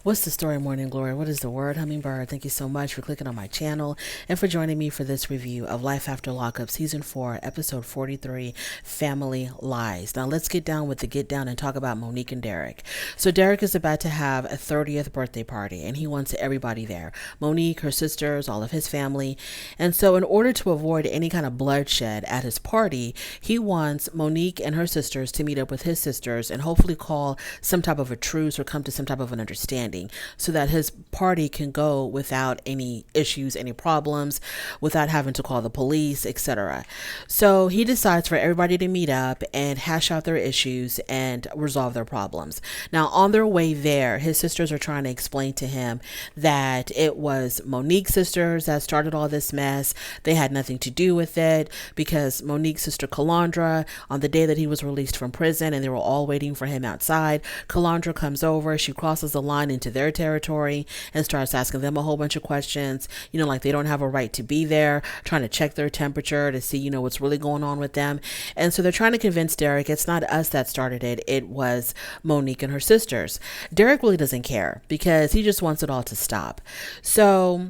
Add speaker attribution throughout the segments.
Speaker 1: What's the story, Morning Glory? What is the word, Hummingbird? Thank you so much for clicking on my channel and for joining me for this review of Life After Lockup, Season 4, Episode 43, Family Lies. Now, let's get down with the get down and talk about Monique and Derek. So, Derek is about to have a 30th birthday party, and he wants everybody there. Monique, her sisters, all of his family. And so, in order to avoid any kind of bloodshed at his party, he wants Monique and her sisters to meet up with his sisters and hopefully call some type of a truce or come to some type of an understanding so that his party can go without any issues, any problems, without having to call the police, etc. So he decides for everybody to meet up and hash out their issues and resolve their problems. Now, on their way there, his sisters are trying to explain to him that it was Monique's sisters that started all this mess. They had nothing to do with it because Monique's sister Calandra, on the day that he was released from prison and they were all waiting for him outside, Calandra comes over, she crosses the line into their territory and starts asking them a whole bunch of questions, like they don't have a right to be there, trying to check their temperature to see, what's really going on with them. And so they're trying to convince Derek it's not us that started it. It was Monique and her sisters. Derek really doesn't care because he just wants it all to stop. So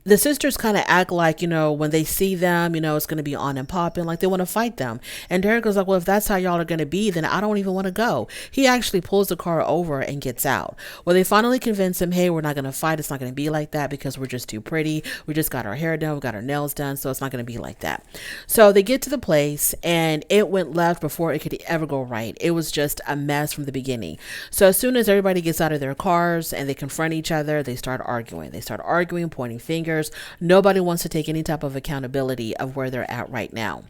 Speaker 1: the sisters kind of act like, when they see them, it's going to be on and popping, like they want to fight them. And Derek goes like, well, if that's how y'all are going to be, then I don't even want to go. He actually pulls the car over and gets out. Well, they finally convince him, hey, we're not going to fight. It's not going to be like that because we're just too pretty. We just got our hair done. We got our nails done. So it's not going to be like that. So they get to the place and it went left before it could ever go right. It was just a mess from the beginning. So as soon as everybody gets out of their cars and they confront each other, they start arguing. They start arguing, pointing fingers. Nobody wants to take any type of accountability of where they're at right now.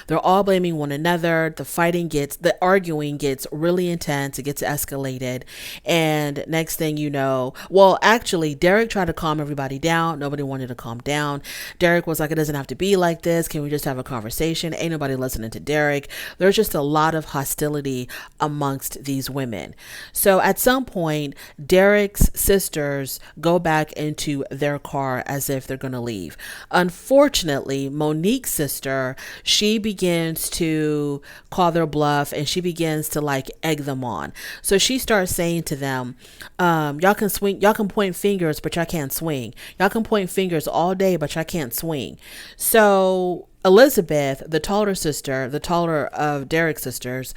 Speaker 1: They're all blaming one another. The arguing gets really intense. It gets escalated. And next thing you know, well, actually, Derek tried to calm everybody down. Nobody wanted to calm down. Derek was like, it doesn't have to be like this. Can we just have a conversation? Ain't nobody listening to Derek. There's just a lot of hostility amongst these women. So at some point, Derek's sisters go back into their car as if they're going to leave. Unfortunately, Monique's sister, she begins to call their bluff and she begins to egg them on. So she starts saying to them, y'all can swing, y'all can point fingers, but y'all can't swing. Y'all can point fingers all day, but y'all can't swing. So Elizabeth, the taller of Derek's sisters,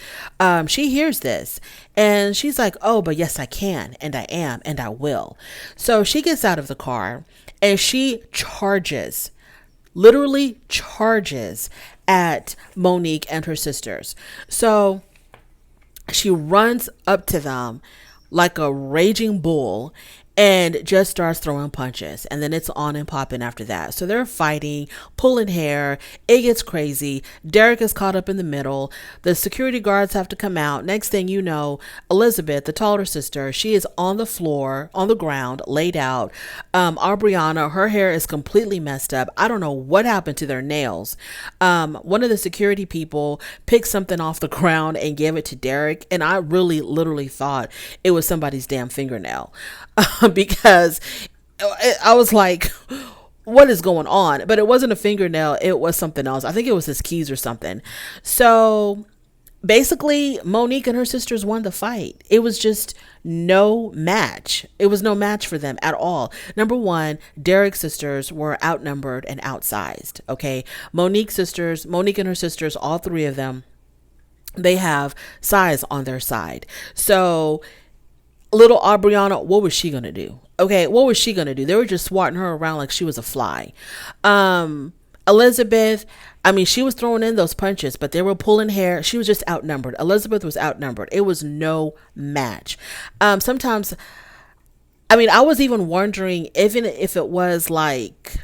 Speaker 1: she hears this and she's like, oh, but yes, I can. And I am, and I will. So she gets out of the car and she literally charges at Monique and her sisters. So she runs up to them like a raging bull and just starts throwing punches. And then it's on and popping after that. So they're fighting, pulling hair. It gets crazy. Derek is caught up in the middle. The security guards have to come out. Next thing you know, Elizabeth, the taller sister, she is on the floor, on the ground, laid out. Aubriana, her hair is completely messed up. I don't know what happened to their nails. One of the security people picked something off the ground and gave it to Derek. And I really literally thought it was somebody's damn fingernail. Because I was like, what is going on? But it wasn't a fingernail. It was something else. I think it was his keys or something. So basically, Monique and her sisters won the fight. It was just no match. It was no match for them at all. Number one, Derek's sisters were outnumbered and outsized. Okay. Monique and her sisters, all three of them, they have size on their side. So little Aubriana, what was she going to do? Okay, what was she going to do? They were just swatting her around like she was a fly. Elizabeth, she was throwing in those punches, but they were pulling hair. She was just outnumbered. Elizabeth was outnumbered. It was no match. Sometimes, I was even wondering even if it was like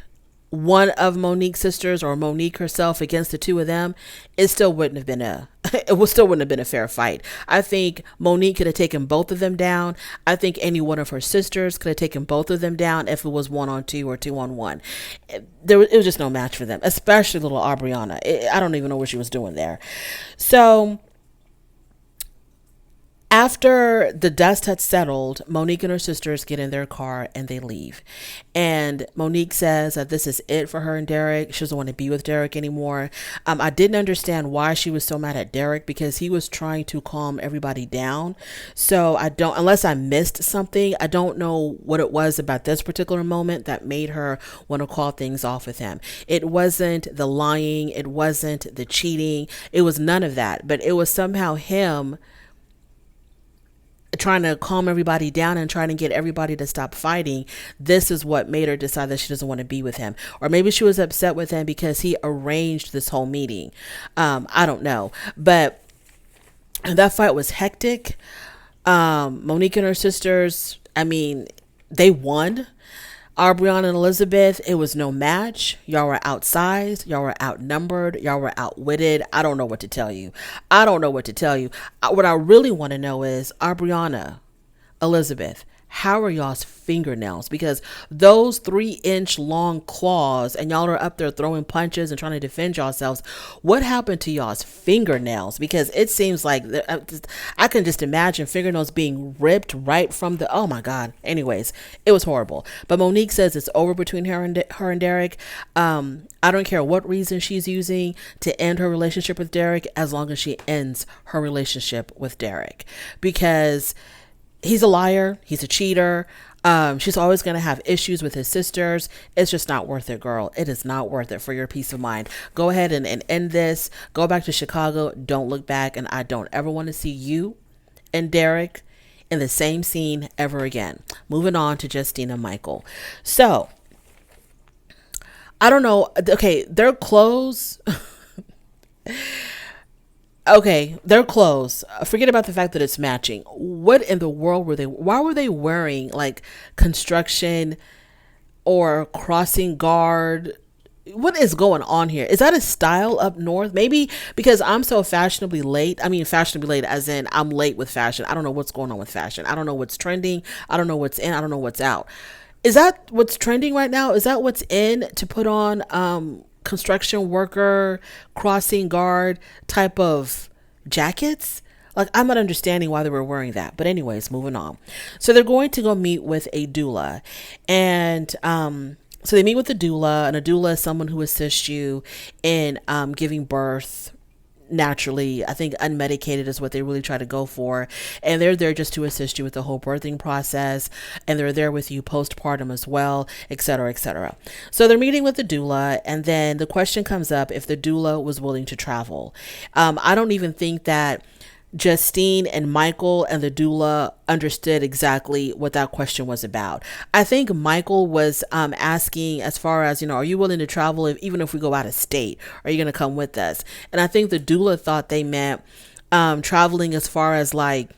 Speaker 1: one of Monique's sisters or Monique herself against the two of them, it still wouldn't have been a fair fight. I think Monique could have taken both of them down. I think any one of her sisters could have taken both of them down if it was 1-on-2 or 2-on-1. It was just no match for them, especially little Aubriana. I don't even know what she was doing there. So After the dust had settled, Monique and her sisters get in their car and they leave. And Monique says that this is it for her and Derek. She doesn't want to be with Derek anymore. I didn't understand why she was so mad at Derek, because he was trying to calm everybody down. So I don't, unless I missed something, I don't know what it was about this particular moment that made her want to call things off with him. It wasn't the lying. It wasn't the cheating. It was none of that. But it was somehow him trying to calm everybody down and trying to get everybody to stop fighting. This is what made her decide that she doesn't want to be with him. Or maybe she was upset with him because he arranged this whole meeting. I don't know. But that fight was hectic. Monique and her sisters, I mean, they won. Brianna and Elizabeth, it was no match. Y'all were outsized. Y'all were outnumbered. Y'all were outwitted. I don't know what to tell you. I don't know what to tell you. What I really want to know is, Brianna, Elizabeth, how are y'all's fingernails? Because those 3-inch long claws, and y'all are up there throwing punches and trying to defend yourselves. What happened to y'all's fingernails? Because it seems like I can just imagine fingernails being ripped right from the, oh my God. Anyways, it was horrible. But Monique says it's over between her and Derek. I don't care what reason she's using to end her relationship with Derek, as long as she ends her relationship with Derek. Because he's a liar. He's a cheater. She's always going to have issues with his sisters. It's just not worth it, girl. It is not worth it for your peace of mind. Go ahead and end this. Go back to Chicago. Don't look back. And I don't ever want to see you and Derek in the same scene ever again. Moving on to Justine and Michael. So, I don't know. Okay, their clothes... Okay, their clothes. Forget about the fact that it's matching. What in the world were they? Why were they wearing like construction or crossing guard? What is going on here? Is that a style up north? Maybe because I'm so fashionably late. I mean, fashionably late as in I'm late with fashion. I don't know what's going on with fashion. I don't know what's trending. I don't know what's in. I don't know what's out. Is that what's trending right now? Is that what's in, to put on construction worker, crossing guard type of jackets? Like, I'm not understanding why they were wearing that. But anyways, moving on. So they're going to go meet with a doula. And so they meet with a doula. And a doula is someone who assists you in giving birth naturally. I think unmedicated is what they really try to go for. And they're there just to assist you with the whole birthing process. And they're there with you postpartum as well, etc., etc. So they're meeting with the doula. And then the question comes up if the doula was willing to travel. I don't even think that Justine and Michael and the doula understood exactly what that question was about. I think Michael was asking as far as, are you willing to travel even if we go out of state? Are you going to come with us? And I think the doula thought they meant traveling as far as like,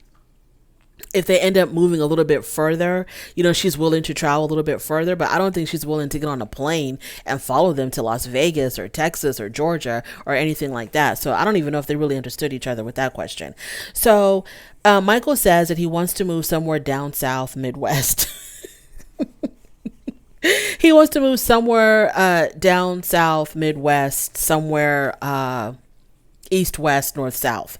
Speaker 1: if they end up moving a little bit further, she's willing to travel a little bit further, but I don't think she's willing to get on a plane and follow them to Las Vegas or Texas or Georgia or anything like that. So I don't even know if they really understood each other with that question. So Michael says that he wants to move somewhere down south, Midwest. He wants to move somewhere down south, Midwest, somewhere east, west, north, south.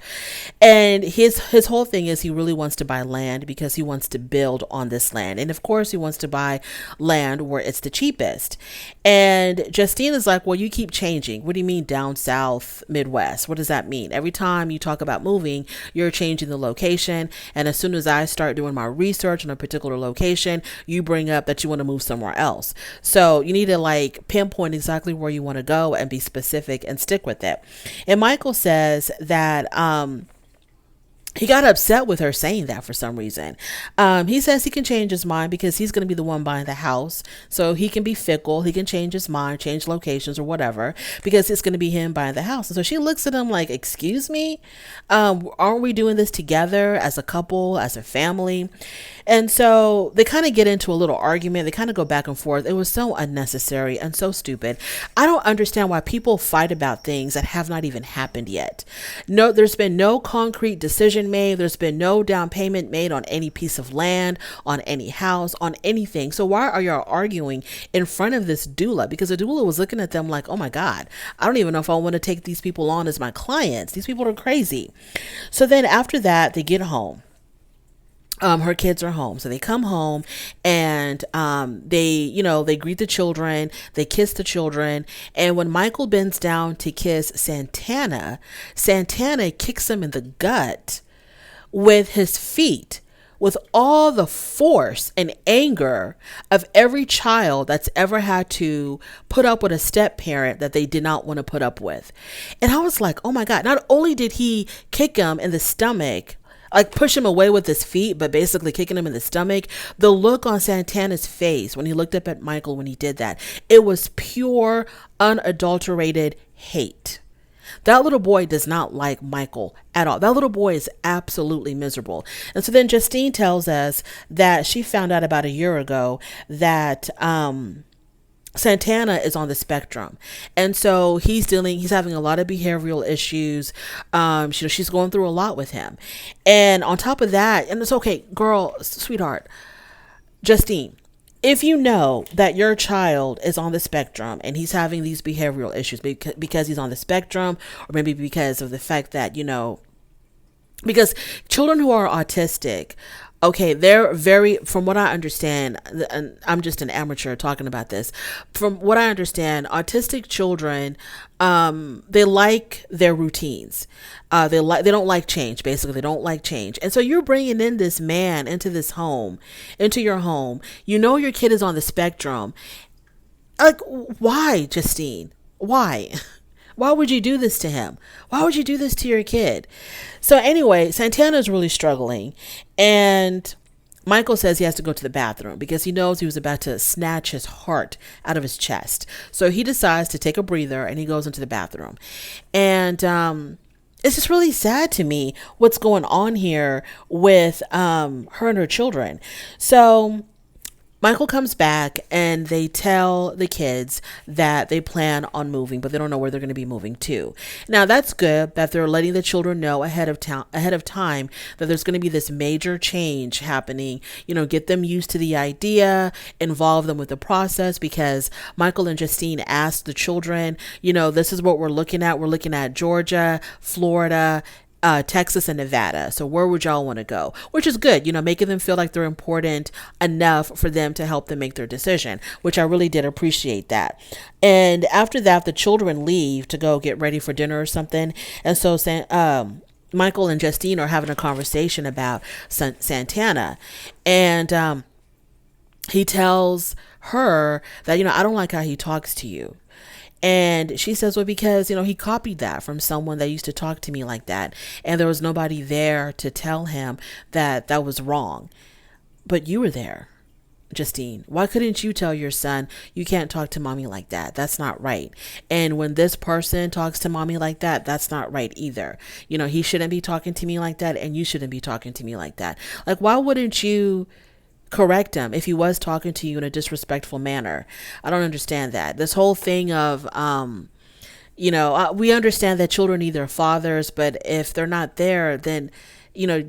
Speaker 1: And his whole thing is he really wants to buy land because he wants to build on this land. And of course he wants to buy land where it's the cheapest. And Justine is like, well, you keep changing. What do you mean down south, Midwest? What does that mean? Every time you talk about moving, you're changing the location. And as soon as I start doing my research on a particular location, you bring up that you want to move somewhere else. So you need to like pinpoint exactly where you want to go and be specific and stick with it. And Michael says that he got upset with her saying that for some reason. He says he can change his mind because he's going to be the one buying the house. So he can be fickle. He can change his mind, change locations or whatever, because it's going to be him buying the house. And so she looks at him like, excuse me, aren't we doing this together as a couple, as a family? And so they kind of get into a little argument. They kind of go back and forth. It was so unnecessary and so stupid. I don't understand why people fight about things that have not even happened yet. No, there's been no concrete decision made. There's been no down payment made on any piece of land, on any house, on anything. So why are y'all arguing in front of this doula? Because the doula was looking at them like, oh my God, I don't even know if I want to take these people on as my clients. These people are crazy. So then after that, they get home. her kids are home. So they come home and they greet the children, they kiss the children. And when Michael bends down to kiss Santana, Santana kicks him in the gut with his feet, with all the force and anger of every child that's ever had to put up with a step parent that they did not want to put up with. And I was like, oh my God, not only did he kick him in the stomach, like push him away with his feet, but basically kicking him in the stomach. The look on Santana's face when he looked up at Michael when he did that, it was pure, unadulterated hate. That little boy does not like Michael at all. That little boy is absolutely miserable. And so then Justine tells us that she found out about a year ago that Santana is on the spectrum. And so he's having a lot of behavioral issues. She's going through a lot with him. And on top of that, and it's okay, girl, sweetheart, Justine, if you know that your child is on the spectrum and he's having these behavioral issues because he's on the spectrum, or maybe because of the fact that, because children who are autistic, okay, they're very, from what I understand, and I'm just an amateur talking about this. From what I understand, autistic children, they like their routines. They don't like change. Basically, they don't like change. And so you're bringing in this man into this home, into your home. You know your kid is on the spectrum. Like, why, Justine? Why? Why would you do this to him? Why would you do this to your kid? So anyway, Santana's really struggling. And Michael says he has to go to the bathroom because he knows he was about to snatch his heart out of his chest. So he decides to take a breather and he goes into the bathroom. And it's just really sad to me what's going on here with her and her children. So Michael comes back and they tell the kids that they plan on moving, but they don't know where they're going to be moving to. Now that's good that they're letting the children know ahead of time that there's going to be this major change happening. Get them used to the idea, involve them with the process, because Michael and Justine asked the children, this is what we're looking at. We're looking at Georgia, Florida, Texas and Nevada. So where would y'all want to go? Which is good, making them feel like they're important enough for them to help them make their decision, which I really did appreciate that. And after that, the children leave to go get ready for dinner or something. And so Michael and Justine are having a conversation about Santana. And he tells her that, I don't like how he talks to you. And she says, well, because, he copied that from someone that used to talk to me like that. And there was nobody there to tell him that that was wrong. But you were there, Justine. Why couldn't you tell your son, you can't talk to mommy like that? That's not right. And when this person talks to mommy like that, that's not right either. He shouldn't be talking to me like that. And you shouldn't be talking to me like that. Like, why wouldn't you correct him if he was talking to you in a disrespectful manner? I don't understand that. This whole thing of, we understand that children need their fathers, but if they're not there, then,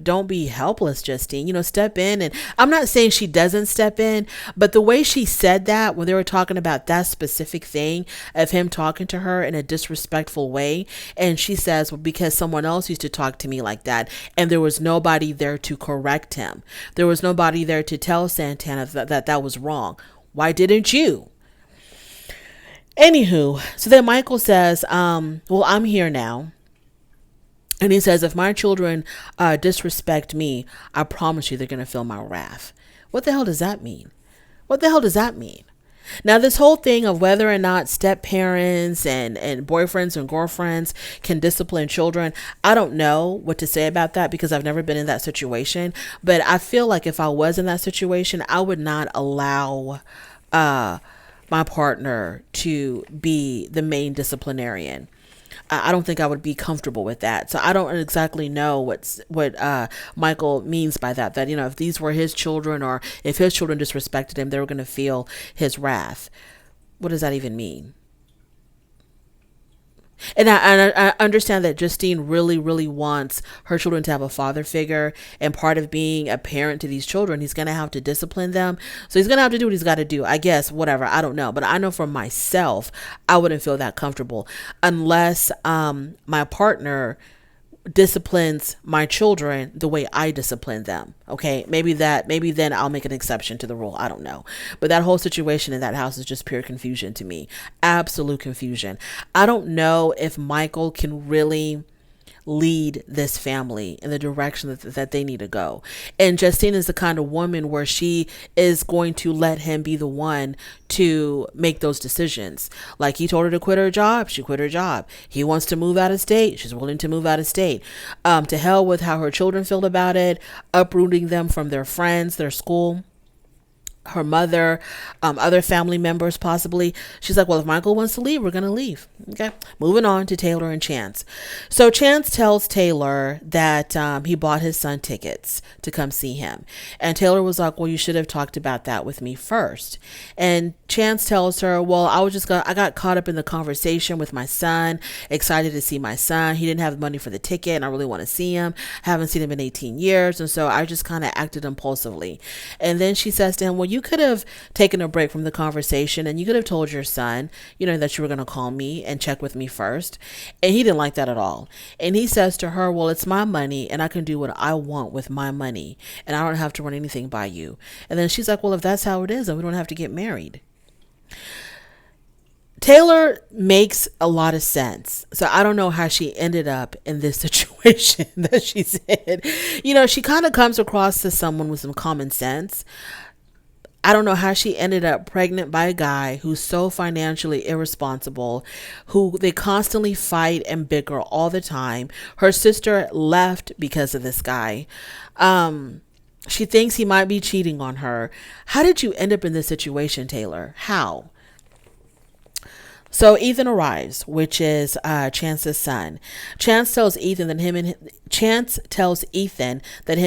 Speaker 1: don't be helpless, Justine. Step in. And I'm not saying she doesn't step in, but the way she said that when they were talking about that specific thing of him talking to her in a disrespectful way, and she says, well, because someone else used to talk to me like that, and there was nobody there to correct him. There was nobody there to tell Santana that was wrong. Why didn't you? Anywho, so then Michael says, well, I'm here now. And he says, if my children disrespect me, I promise you they're going to feel my wrath. What the hell does that mean? What the hell does that mean? Now, this whole thing of whether or not step parents and boyfriends and girlfriends can discipline children, I don't know what to say about that because I've never been in that situation. But I feel like if I was in that situation, I would not allow my partner to be the main disciplinarian. I don't think I would be comfortable with that. So I don't exactly know what Michael means by that. That, if these were his children or if his children disrespected him, they were going to feel his wrath. What does that even mean? And I understand that Justine really, really wants her children to have a father figure. And part of being a parent to these children, he's going to have to discipline them. So he's going to have to do what he's got to do, I guess, whatever. I don't know. But I know for myself, I wouldn't feel that comfortable unless my partner disciplines my children the way I discipline them. Okay. Maybe then I'll make an exception to the rule. I don't know. But that whole situation in that house is just pure confusion to me. Absolute confusion. I don't know if Michael can really lead this family in the direction that they need to go. And Justine is the kind of woman where she is going to let him be the one to make those decisions. Like he told her to quit her job, she quit her job. He wants to move out of state, she's willing to move out of state. To hell with how her children feel about it, uprooting them from their friends, their school, her mother, other family members possibly. She's like, well, if Michael wants to leave, we're going to leave. Okay. Moving on to Taylor and Chance. So Chance tells Taylor that he bought his son tickets to come see him. And Taylor was like, well, you should have talked about that with me first. And Chance tells her, well, I got caught up in the conversation with my son, excited to see my son. He didn't have money for the ticket and I really want to see him. Haven't seen him in 18 years. And so I just kind of acted impulsively. And then she says to him, well, you could have taken a break from the conversation and you could have told your son, that you were going to call me and check with me first. And he didn't like that at all. And he says to her, well, it's my money and I can do what I want with my money and I don't have to run anything by you. And then she's like, well, if that's how it is, then we don't have to get married. Taylor makes a lot of sense. So I don't know how she ended up in this situation that she's in. She kind of comes across as someone with some common sense. I don't know how she ended up pregnant by a guy who's so financially irresponsible, who they constantly fight and bicker all the time. Her sister left because of this guy. She thinks he might be cheating on her. How did you end up in this situation, Taylor? How? So Ethan arrives, which is Chance's son. Chance tells Ethan that him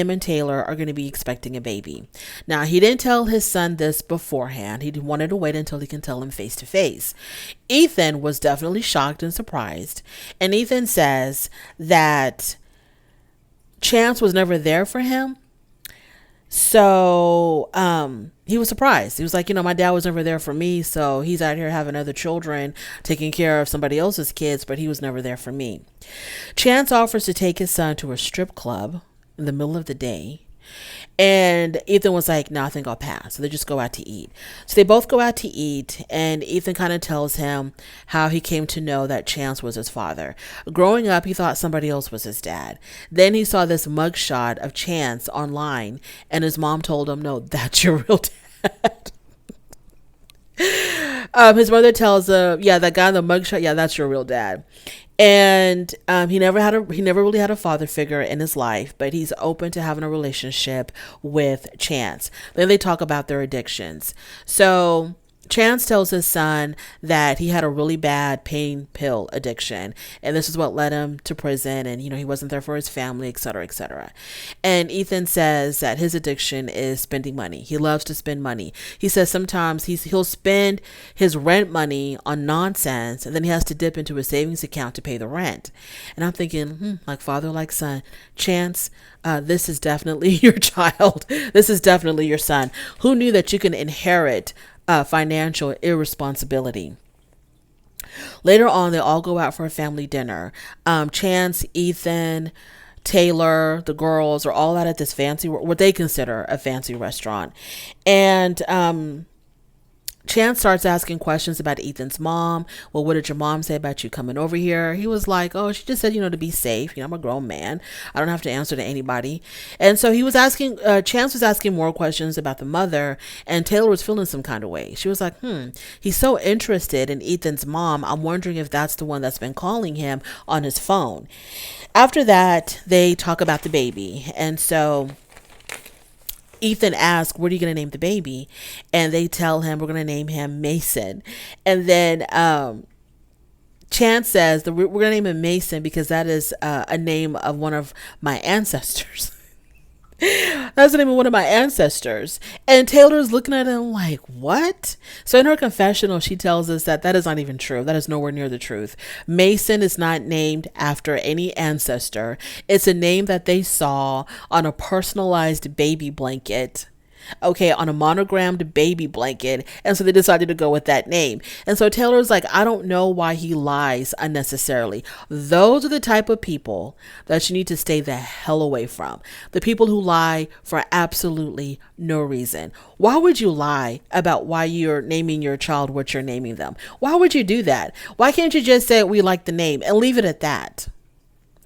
Speaker 1: and Taylor are going to be expecting a baby. Now, he didn't tell his son this beforehand. He wanted to wait until he can tell him face to face. Ethan was definitely shocked and surprised. And Ethan says that Chance was never there for him. So he was surprised. He was like, my dad was never there for me. So he's out here having other children, taking care of somebody else's kids, but he was never there for me. Chance offers to take his son to a strip club in the middle of the day. And Ethan was like, no, I think I'll pass. So they just go out to eat. So they both go out to eat. And Ethan kind of tells him how he came to know that Chance was his father. Growing up, he thought somebody else was his dad. Then he saw this mugshot of Chance online. And his mom told him, no, that's your real dad. His mother tells him, yeah, that guy in the mugshot, yeah, that's your real dad. And he never really had a father figure in his life, but he's open to having a relationship with Chance. Then they talk about their addictions. So Chance tells his son that he had a really bad pain pill addiction, and this is what led him to prison, and he wasn't there for his family, etc., etc. And Ethan says that his addiction is spending money. He loves to spend money. He says sometimes he'll spend his rent money on nonsense, and then he has to dip into a savings account to pay the rent. And I'm thinking, like father, like son. Chance, this is definitely your child. This is definitely your son. Who knew that you can inherit financial irresponsibility? Later on, they all go out for a family dinner. Chance, Ethan, Taylor, the girls are all out at this what they consider a fancy restaurant. And Chance starts asking questions about Ethan's mom. Well, what did your mom say about you coming over here? He was like, oh, she just said, to be safe. I'm a grown man. I don't have to answer to anybody. And so he was asking, Chance was asking more questions about the mother, and Taylor was feeling some kind of way. She was like, he's so interested in Ethan's mom. I'm wondering if that's the one that's been calling him on his phone. After that, they talk about the baby. And so Ethan asks, what are you going to name the baby? And they tell him, we're going to name him Mason. And then Chance says that we're going to name him Mason because that is a name of one of my ancestors. That's the name of one of my ancestors. And Taylor's looking at him like, what? So in her confessional, she tells us that is not even true. That is nowhere near the truth. Mason is not named after any ancestor. It's a name that they saw on a personalized baby blanket okay, on a monogrammed baby blanket. And so they decided to go with that name. And so Taylor's like, I don't know why he lies unnecessarily. Those are the type of people that you need to stay the hell away from. The people who lie for absolutely no reason. Why would you lie about why you're naming your child what you're naming them? Why would you do that? Why can't you just say we like the name and leave it at that?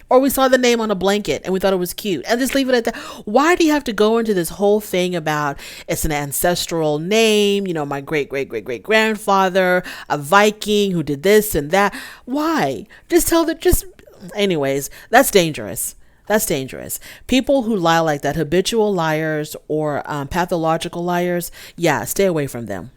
Speaker 1: Or we saw the name on a blanket and we thought it was cute and just leave it at that. Why do you have to go into this whole thing about it's an ancestral name, my great, great, great, great grandfather, a Viking who did this and that? Why? Anyways, that's dangerous. That's dangerous. People who lie like that, habitual liars or pathological liars, yeah, stay away from them.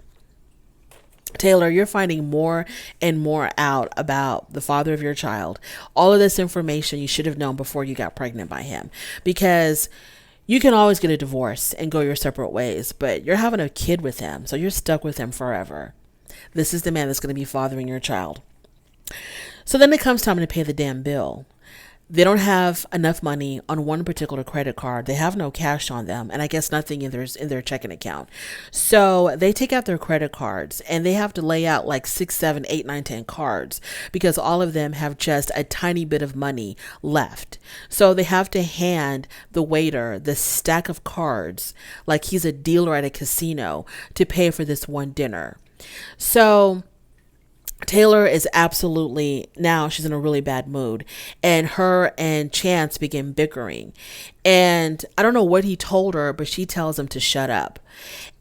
Speaker 1: Taylor, you're finding more and more out about the father of your child. All of this information you should have known before you got pregnant by him, because you can always get a divorce and go your separate ways, but you're having a kid with him, so you're stuck with him forever. This is the man that's going to be fathering your child. So then it comes time to pay the damn bill. They don't have enough money on one particular credit card. They have no cash on them, and I guess nothing in their checking account. So they take out their credit cards and they have to lay out like 6, 7, 8, 9, 10 cards because all of them have just a tiny bit of money left. So they have to hand the waiter the stack of cards like he's a dealer at a casino to pay for this one dinner. So Taylor is absolutely, now she's in a really bad mood, and her and Chance begin bickering, and I don't know what he told her, but she tells him to shut up.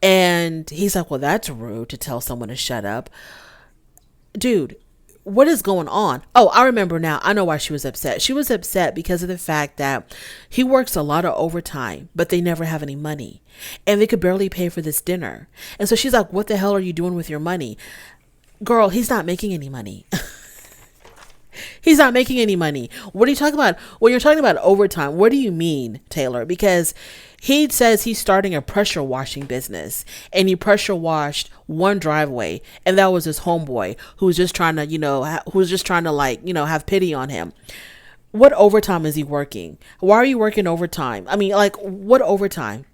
Speaker 1: And he's like, well, that's rude to tell someone to shut up. Dude, what is going on? Oh, I remember now. I know why she was upset. She was upset because of the fact that he works a lot of overtime, but they never have any money, and they could barely pay for this dinner. And so she's like, what the hell are you doing with your money? Girl, he's not making any money. He's not making any money. What are you talking about? When you're talking about overtime, what do you mean, Taylor? Because he says he's starting a pressure washing business, and he pressure washed one driveway, and that was his homeboy who was just trying to, have pity on him. What overtime is he working? Why are you working overtime? I mean, like, what overtime?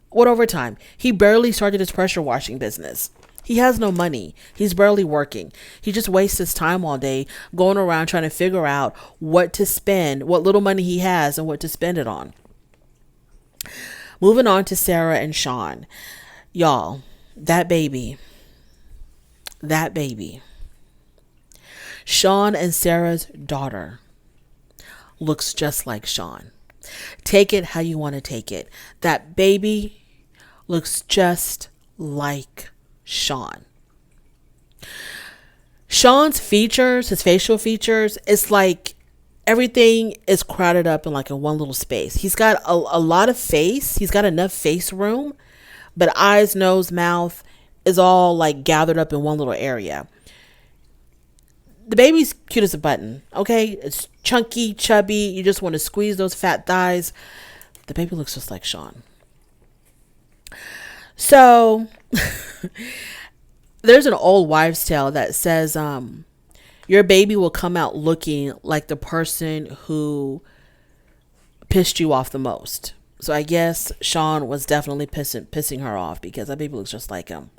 Speaker 1: What overtime? He barely started his pressure washing business. He has no money. He's barely working. He just wastes his time all day going around trying to figure out what to spend, what little money he has, and what to spend it on. Moving on to Sarah and Sean. Y'all, that baby. Sean and Sarah's daughter looks just like Sean. Take it how you want to take it. That baby looks just like Sean. Sean's features, his facial features, it's like everything is crowded up in one little space. He's got a lot of face. He's got enough face room, but eyes, nose, mouth is all gathered up in one little area. The baby's cute as a button. Okay. It's chunky, chubby. You just want to squeeze those fat thighs. The baby looks just like Sean. So there's an old wives' tale that says your baby will come out looking like the person who pissed you off the most. So I guess Sean was definitely pissing her off because that baby looks just like him.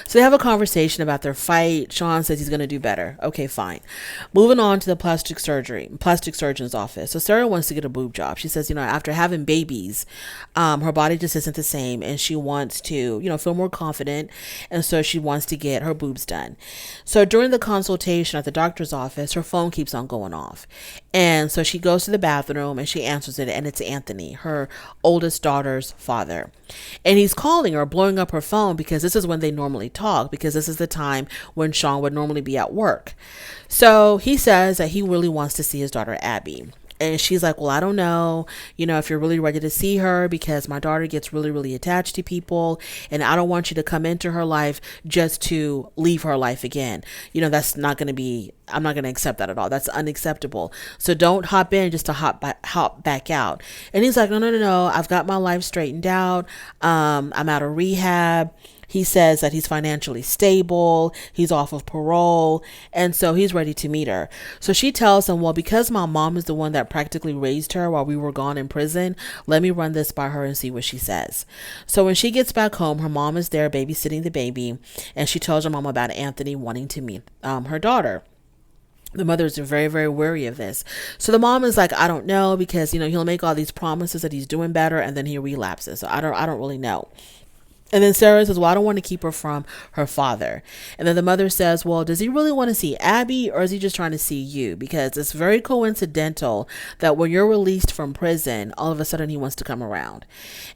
Speaker 1: So they have a conversation about their fight. Sean says he's going to do better. Okay, fine. Moving on to the plastic surgeon's office. So Sarah wants to get a boob job. She says, after having babies, her body just isn't the same, and she wants to, feel more confident, and so she wants to get her boobs done. So during the consultation at the doctor's office, her phone keeps on going off, and so she goes to the bathroom and she answers it, and it's Anthony, her oldest daughter's father, and he's calling her, blowing up her phone because this is when they normally talk, because this is the time when Sean would normally be at work. So he says that he really wants to see his daughter Abby. And she's like, well, I don't know, if you're really ready to see her, because my daughter gets really, really attached to people, and I don't want you to come into her life just to leave her life again. That's not going to be, I'm not going to accept that at all. That's unacceptable. So don't hop in just to hop back out. And he's like, no. I've got my life straightened out. I'm out of rehab. He says that he's financially stable, he's off of parole, and so he's ready to meet her. So she tells him, well, because my mom is the one that practically raised her while we were gone in prison, let me run this by her and see what she says. So when she gets back home, her mom is there babysitting the baby, and she tells her mom about Anthony wanting to meet her daughter. The mothers are very, very wary of this. So the mom is like, I don't know, because, he'll make all these promises that he's doing better and then he relapses. So I don't really know. And then Sarah says, well, I don't want to keep her from her father. And then the mother says, well, does he really want to see Abby, or is he just trying to see you? Because it's very coincidental that when you're released from prison, all of a sudden he wants to come around.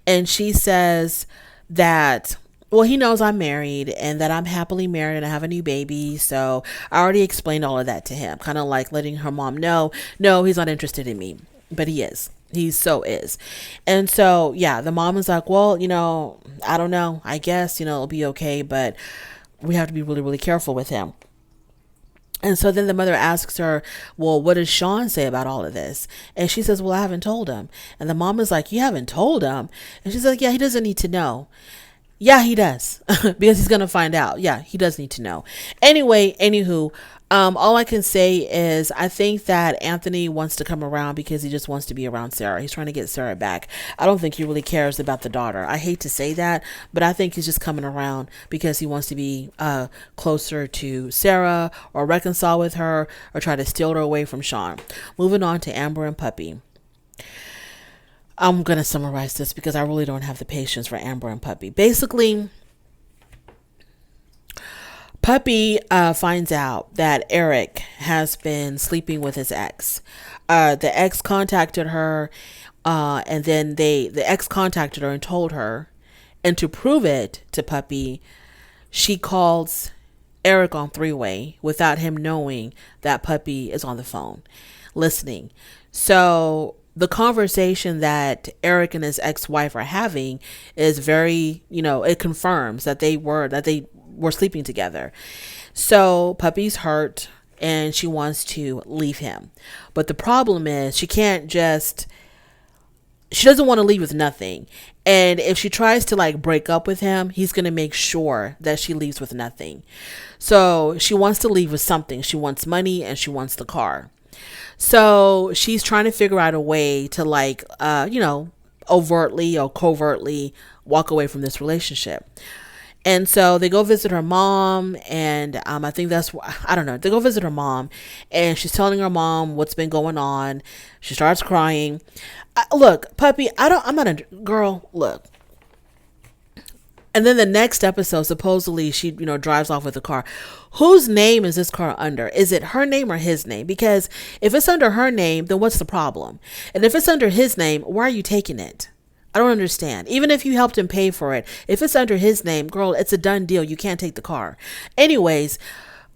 Speaker 1: And she says that, well, he knows I'm married and that I'm happily married and I have a new baby. So I already explained all of that to him, kind of like letting her mom know, no, he's not interested in me, but he is. He so is. And so, yeah, the mom is like, well, I don't know. I guess, it'll be okay, but we have to be really, really careful with him. And so then the mother asks her, well, what does Sean say about all of this? And she says, well, I haven't told him. And the mom is like, you haven't told him? And she's like, yeah, he doesn't need to know. Yeah, he does, because he's going to find out. Yeah, he does need to know. Anyway, anywho, all I can say is I think that Anthony wants to come around because he just wants to be around Sarah. He's trying to get Sarah back. I don't think he really cares about the daughter. I hate to say that, but I think he's just coming around because he wants to be closer to Sarah or reconcile with her or try to steal her away from Sean. Moving on to Amber and Puppy. I'm going to summarize this because I really don't have the patience for Amber and Puppy. Basically, Puppy finds out that Eric has been sleeping with his ex. The ex contacted her, and then the ex contacted her and told her. And to prove it to Puppy, she calls Eric on three-way without him knowing that Puppy is on the phone, listening. So the conversation that Eric and his ex-wife are having is very, it confirms that they were sleeping together. So Puppy's hurt and she wants to leave him. But the problem is she doesn't want to leave with nothing. And if she tries to break up with him, he's going to make sure that she leaves with nothing. So she wants to leave with something. She wants money and she wants the car. So she's trying to figure out a way to overtly or covertly walk away from this relationship. And so they go visit her mom, and I think I don't know. They go visit her mom, and she's telling her mom what's been going on. She starts crying. Look, Puppy, I'm not a girl. Look. And then the next episode, supposedly she, drives off with the car. Whose name is this car under? Is it her name or his name? Because if it's under her name, then what's the problem? And if it's under his name, why are you taking it? I don't understand. Even if you helped him pay for it, if it's under his name, girl, it's a done deal. You can't take the car. Anyways,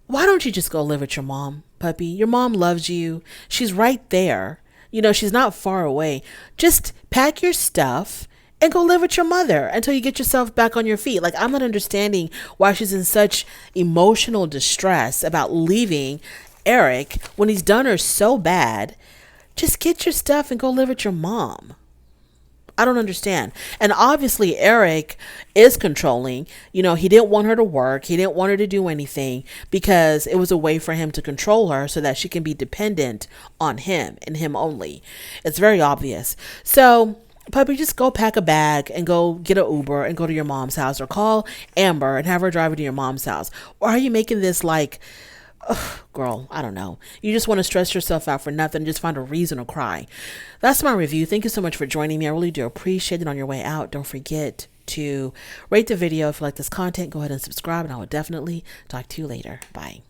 Speaker 1: why don't you just go live with your mom, Puppy? Your mom loves you. She's right there. She's not far away. Just pack your stuff and go live with your mother until you get yourself back on your feet. I'm not understanding why she's in such emotional distress about leaving Eric when he's done her so bad. Just get your stuff and go live with your mom. I don't understand. And obviously Eric is controlling. He didn't want her to work. He didn't want her to do anything because it was a way for him to control her so that she can be dependent on him and him only. It's very obvious. So Puppy, just go pack a bag and go get an Uber and go to your mom's house, or call Amber and have her drive you to your mom's house. Or are you making this girl, I don't know. You just want to stress yourself out for nothing. Just find a reason to cry. That's my review. Thank you so much for joining me. I really do appreciate it. On your way out, don't forget to rate the video. If you like this content, go ahead and subscribe, and I will definitely talk to you later. Bye.